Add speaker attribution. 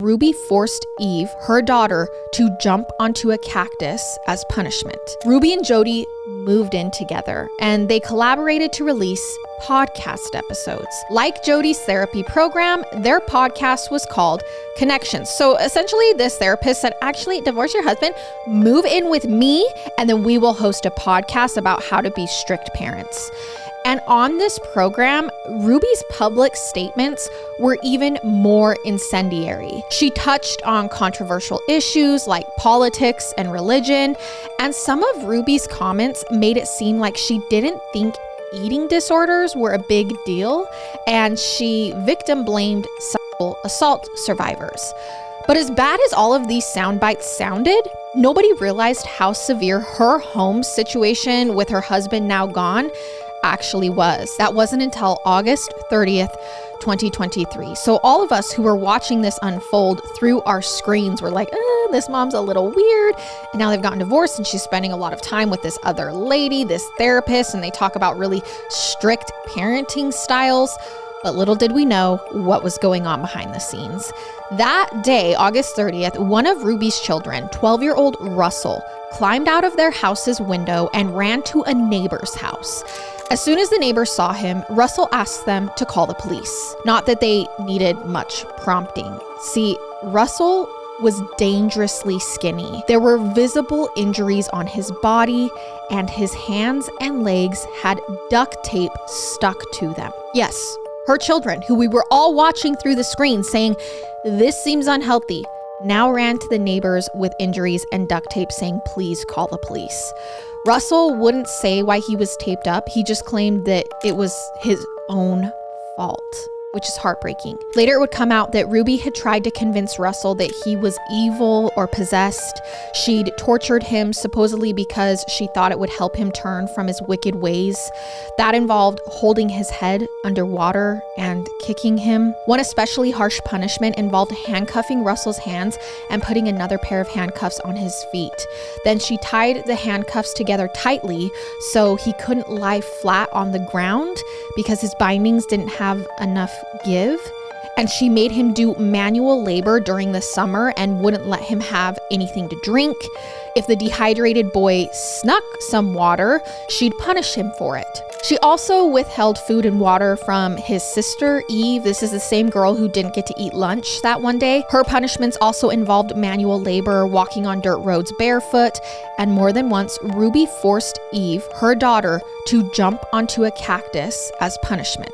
Speaker 1: Ruby forced Eve, her daughter, to jump onto a cactus as punishment. Ruby and Jodi moved in together, and they collaborated to release podcast episodes. Like Jodi's therapy program, their podcast was called Connections. So essentially, this therapist said, actually, divorce your husband, move in with me, and then we will host a podcast about how to be strict parents. And on this program, Ruby's public statements were even more incendiary. She touched on controversial issues like politics and religion, and some of Ruby's comments made it seem like she didn't think eating disorders were a big deal, and she victim blamed sexual assault survivors. But as bad as all of these sound bites sounded, nobody realized how severe her home situation with her husband now gone actually was. That wasn't until August 30th, 2023. So all of us who were watching this unfold through our screens were like, this mom's a little weird. And now they've gotten divorced and she's spending a lot of time with this other lady, this therapist, and they talk about really strict parenting styles. But little did we know what was going on behind the scenes. That day, August 30th, one of Ruby's children, 12-year-old Russell, climbed out of their house's window and ran to a neighbor's house. As soon as the neighbors saw him, Russell asked them to call the police. Not that they needed much prompting. See, Russell was dangerously skinny. There were visible injuries on his body, and his hands and legs had duct tape stuck to them. Yes, her children, who we were all watching through the screen saying, "This seems unhealthy," now ran to the neighbors with injuries and duct tape saying, "Please call the police." Russell wouldn't say why he was taped up. He just claimed that it was his own fault, which is heartbreaking. Later, it would come out that Ruby had tried to convince Russell that he was evil or possessed. She'd tortured him supposedly because she thought it would help him turn from his wicked ways. That involved holding his head underwater and kicking him. One especially harsh punishment involved handcuffing Russell's hands and putting another pair of handcuffs on his feet. Then she tied the handcuffs together tightly so he couldn't lie flat on the ground because his bindings didn't have enough give, and she made him do manual labor during the summer and wouldn't let him have anything to drink. If the dehydrated boy snuck some water, she'd punish him for it. She also withheld food and water from his sister, Eve. This is the same girl who didn't get to eat lunch that one day. Her punishments also involved manual labor, walking on dirt roads barefoot, and more than once, Ruby forced Eve, her daughter, to jump onto a cactus as punishment.